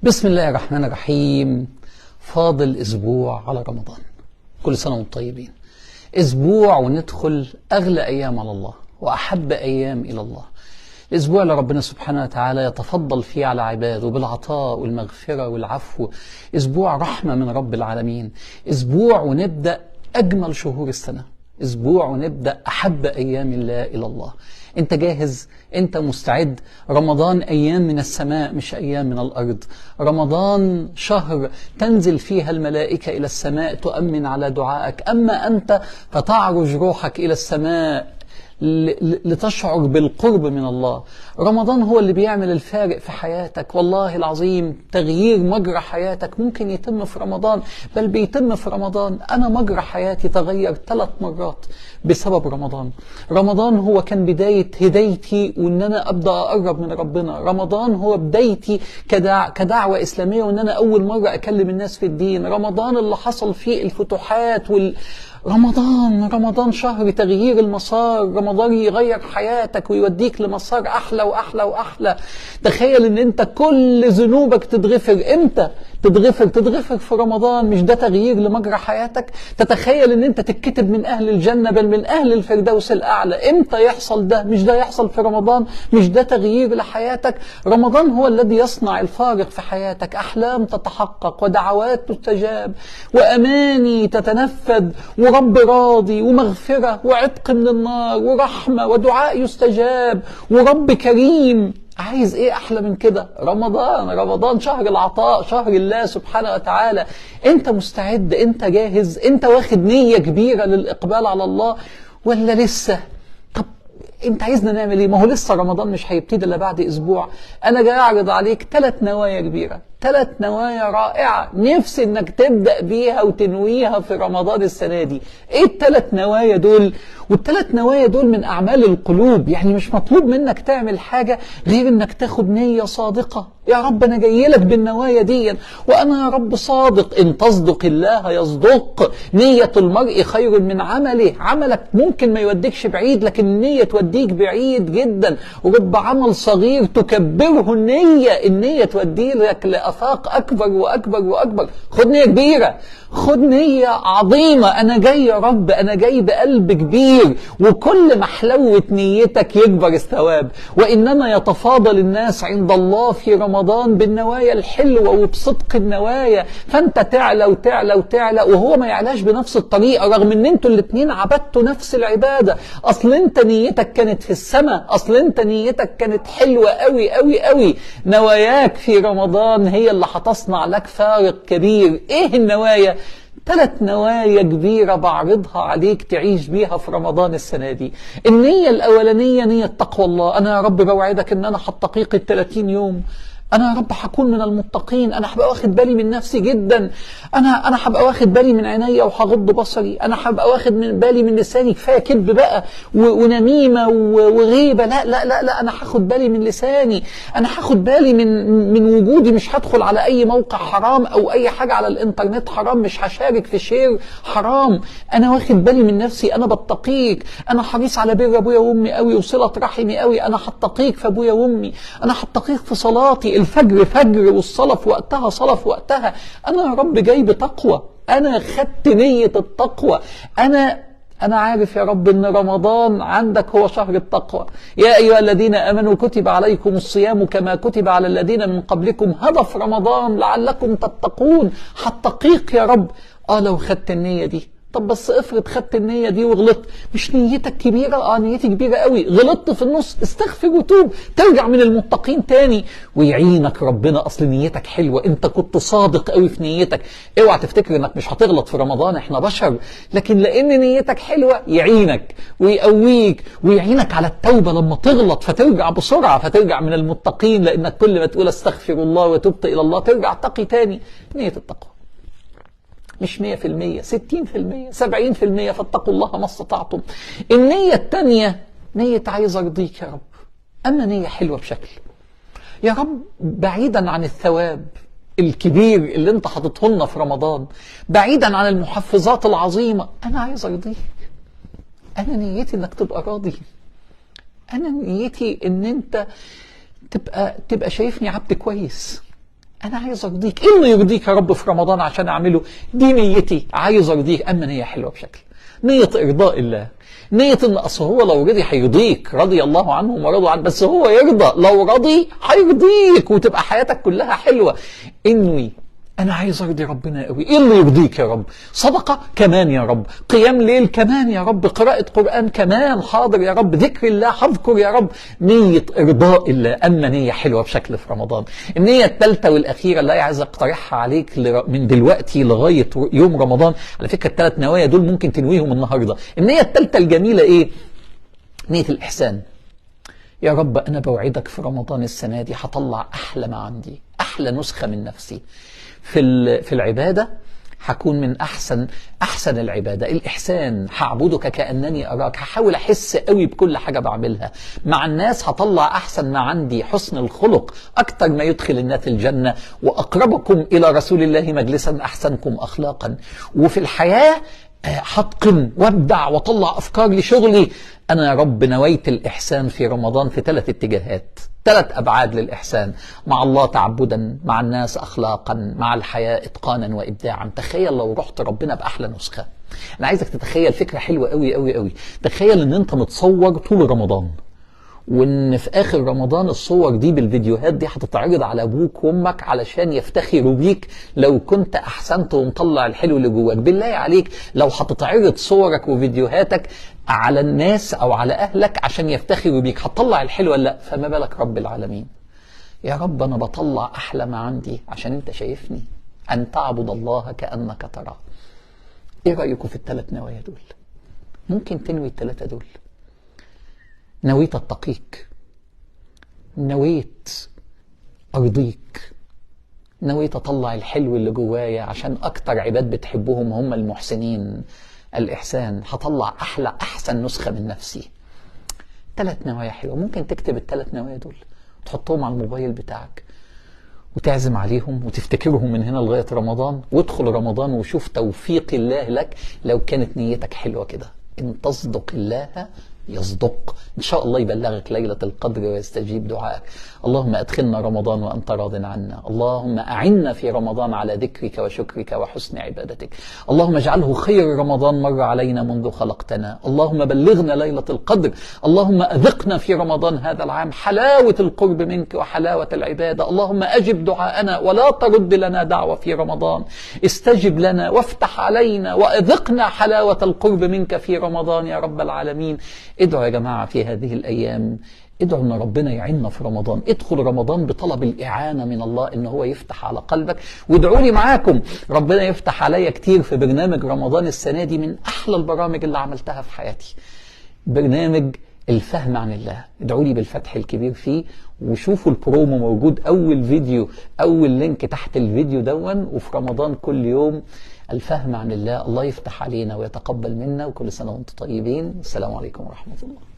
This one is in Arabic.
بسم الله الرحمن الرحيم. فاضل أسبوع على رمضان، كل سنة وانتم طيبين. أسبوع وندخل أغلى أيام على الله وأحب أيام إلى الله، الأسبوع اللي ربنا سبحانه وتعالى يتفضل فيه على عباده بالعطاء والمغفرة والعفو، أسبوع رحمة من رب العالمين، أسبوع ونبدأ أجمل شهور السنة، أسبوع ونبدأ أحب أيام الله إلى الله. أنت جاهز؟ أنت مستعد؟ رمضان أيام من السماء مش أيام من الأرض. رمضان شهر تنزل فيها الملائكة إلى السماء تؤمن على دعائك، أما أنت فتعرج روحك إلى السماء لتشعر بالقرب من الله. رمضان هو اللي بيعمل الفارق في حياتك، والله العظيم تغيير مجرى حياتك ممكن يتم في رمضان، بل بيتم في رمضان. أنا مجرى حياتي تغير 3 مرات بسبب رمضان. رمضان هو كان بداية هدايتي وإن أنا أبدأ أقرب من ربنا. رمضان هو بدايتي كدعوة إسلامية وإن أنا أول مرة أكلم الناس في الدين. رمضان اللي حصل فيه الفتوحات رمضان شهر تغيير المسار. رمضان يغير حياتك ويوديك لمسار أحلى وأحلى وأحلى. تخيل ان انت كل ذنوبك تتغفر. امتى تتغفر في رمضان. مش ده تغيير لمجرى حياتك؟ تتخيل ان انت تتكتب من اهل الجنة بل من اهل الفردوس الاعلى. امتى يحصل ده؟ مش ده يحصل في رمضان؟ مش ده تغيير لحياتك؟ رمضان هو الذي يصنع الفارق في حياتك. احلام تتحقق ودعوات تستجاب واماني تتنفذ ورب راضي ومغفرة وعتق من النار ورحمة ودعاء يستجاب ورب كريم. عايز ايه احلى من كده؟ رمضان شهر العطاء، شهر الله سبحانه وتعالى. انت مستعد؟ انت جاهز؟ انت واخد نية كبيرة للاقبال على الله ولا لسه؟ طب انت عايزنا نعمل ايه؟ ما هو لسه رمضان مش هيبتدي الا بعد اسبوع. انا جاي اعرض عليك 3 نوايا كبيرة، 3 نوايا رائعة نفسي انك تبدأ بيها وتنويها في رمضان السنة دي. ايه ال3 نوايا دول؟ وال3 نوايا دول من اعمال القلوب، يعني مش مطلوب منك تعمل حاجة غير انك تاخد نية صادقة. يا رب انا جاي لك بالنوايا دي وانا يا رب صادق. ان تصدق الله يصدق. نية المرء خير من عمله. عملك ممكن ما يوديكش بعيد لكن النية توديك بعيد جدا. ورب عمل صغير تكبره النية تودي لك لآفاق أكبر وأكبر وأكبر. خد نية كبيرة، خد نية عظيمة. أنا جاي يا رب، أنا جاي بقلب كبير. وكل ما حلوت نيتك يكبر الثواب. وإنما يتفاضل الناس عند الله في رمضان بالنوايا الحلوة وبصدق النوايا. فأنت تعلى وتعلى وتعلى وهو ما يعلاش بنفس الطريقة، رغم أن أنتوا الاتنين عبدتوا نفس العبادة. أصل أنت نيتك كانت في السماء، أصل أنت نيتك كانت حلوة قوي قوي قوي. نواياك في رمضان هي اللي هتصنع لك فارق كبير. ايه النوايا؟ 3 نوايا كبيرة بعرضها عليك تعيش بيها في رمضان السنة دي. النية الأولانية نية تقوى الله. أنا يا رب بوعدك أن أنا هتقيك 30 يوم. أنا يا رب هكون من المتقين. أنا هبقى واخد بالي من نفسي جدا. أنا هبقى واخد بالي من عينيا وهغض بصري. أنا هبقى واخد بالي من لساني. كفاية كذب بقى ونميمة وغيبة. لا لا لا لا، أنا هاخد بالي من لساني. أنا هاخد بالي من وجودي. مش هدخل على أي موقع حرام أو أي حاجة على الإنترنت حرام. مش هشارك في شير حرام. أنا واخد بالي من نفسي. أنا بتقيك. أنا حريص على بر أبويا وأمي قوي وصلة رحمي قوي. أنا هتقيك في أبويا وأمي. أنا هتقيك في صلاتي. الفجر فجر والصلاة في وقتها صلاة في وقتها. أنا يا رب جاي بتقوى. أنا خدت نية التقوى. أنا عارف يا رب أن رمضان عندك هو شهر التقوى. يا أيها الذين آمنوا كتب عليكم الصيام كما كتب على الذين من قبلكم. هدف رمضان لعلكم تتقون. هتقيك يا رب. لو خدت النية دي. طب بس افرض خدت النية دي وغلطت. مش نيتك كبيرة؟ نيتي كبيرة قوي. غلطت في النص، استغفر وتوب، ترجع من المتقين تاني ويعينك ربنا. اصل نيتك حلوة، انت كنت صادق قوي في نيتك. اوعى تفتكر انك مش هتغلط في رمضان، احنا بشر. لكن لان نيتك حلوة يعينك ويقويك ويعينك على التوبة لما تغلط فترجع بسرعة، فترجع من المتقين. لانك كل ما تقول استغفر الله وتوبت الى الله ترجع تقي تاني. نية التقوى مش 100%، 60%، 70%. فاتقوا الله ما استطعتم. النية التانية نية عايز ارضيك يا رب. اما نية حلوة بشكل يا رب بعيدا عن الثواب الكبير اللي انت حاططه لنا في رمضان، بعيدا عن المحفزات العظيمة. انا عايز ارضيك. انا نيتي انك تبقى راضي. انا نيتي ان انت تبقى شايفني عبد كويس. انا عايز ارضيك، ايه اللي يرضيك يا رب في رمضان عشان اعمله؟ دي نيتي، عايز ارضيك. اما نية حلوة بشكل، نية ارضاء الله، نية ان اصل هو لو رضي هيرضيك، رضي الله عنهم ورضوا عنه، بس هو يرضى، لو رضي هيرضيك وتبقى حياتك كلها حلوة. انوي انا عايز ارضي ربنا قوي، ايه اللي يرضيك يا رب؟ صدقة كمان يا رب، قيام ليل كمان يا رب، قراءة قرآن كمان حاضر يا رب، ذكر الله هذكر يا رب. نية ارضاء الله. اما نية حلوة بشكل في رمضان. النية الثالثة والاخيرة اللي عايز اقترحها عليك من دلوقتي لغاية يوم رمضان، على فكرة الثلاث نوايا دول ممكن تنويهم النهاردة. النية الثالثة الجميلة ايه؟ نية الاحسان. يا رب انا بوعدك في رمضان السنة دي هطلع احلى ما عندي، احلى نسخة من نفسي في العبادة، هكون من أحسن العبادة. الإحسان، هعبدك كأنني أراك، هحاول أحس قوي بكل حاجة بعملها. مع الناس هطلع أحسن ما عندي، حسن الخلق أكتر ما يدخل الناس الجنة، وأقربكم إلى رسول الله مجلسا أحسنكم أخلاقا. وفي الحياة هتقن وابدع واطلع افكار لشغلي. انا يا رب نويت الاحسان في رمضان في 3 اتجاهات، 3 ابعاد للاحسان: مع الله تعبدا، مع الناس اخلاقا، مع الحياة اتقانا وابداعا. تخيل لو رحت ربنا باحلى نسخة. انا عايزك تتخيل فكرة حلوة قوي قوي قوي. تخيل ان انت متصور طول رمضان، وان في اخر رمضان الصور دي بالفيديوهات دي هتتعرض على ابوك وامك علشان يفتخروا بيك لو كنت احسنت ومطلع الحلو اللي جواك. بالله عليك لو هتتعرض صورك وفيديوهاتك على الناس او على اهلك عشان يفتخروا بيك، هتطلع الحلو ولا لا؟ فما بالك رب العالمين. يا رب انا بطلع احلى ما عندي عشان انت شايفني. ان تعبد الله كأنك تراه. ايه رأيكم في ال3 نوايا دول؟ ممكن تنوي ال3 دول. نويت اتقيك، نويت ارضيك، نويت اطلع الحلو اللي جوايا عشان اكتر عباد بتحبهم هم المحسنين. الاحسان، هطلع احسن نسخة من نفسي. 3 نوايا حلوة. ممكن تكتب ال3 نوايا دول وتحطهم على الموبايل بتاعك وتعزم عليهم وتفتكرهم من هنا لغاية رمضان، وادخل رمضان وشوف توفيق الله لك لو كانت نيتك حلوة كده. ان تصدق الله يصدق، إن شاء الله يبلغك ليلة القدر ويستجيب دعائك. اللهم أدخلنا رمضان وأنت راض عنا. اللهم أعنا في رمضان على ذكرك وشكرك وحسن عبادتك. اللهم اجعله خير رمضان مر علينا منذ خلقتنا. اللهم بلغنا ليلة القدر. اللهم أذقنا في رمضان هذا العام حلاوة القرب منك وحلاوة العبادة. اللهم أجب دعاءنا ولا ترد لنا دعوة في رمضان. استجب لنا وافتح علينا وأذقنا حلاوة القرب منك في رمضان يا رب العالمين. ادعوا يا جماعة في هذه الأيام، ادعوا ان ربنا يعيننا في رمضان. ادخل رمضان بطلب الإعانة من الله ان هو يفتح على قلبك، وادعوا لي معاكم ربنا يفتح عليا كتير في برنامج رمضان السنة دي. من أحلى البرامج اللي عملتها في حياتي برنامج الفهم عن الله. ادعوا لي بالفتح الكبير فيه، وشوفوا البرومو موجود، أول فيديو أول لينك تحت الفيديو دون. وفي رمضان كل يوم الفهم عن الله. الله يفتح علينا ويتقبل منا، وكل سنة وانتم طيبين. السلام عليكم ورحمة الله.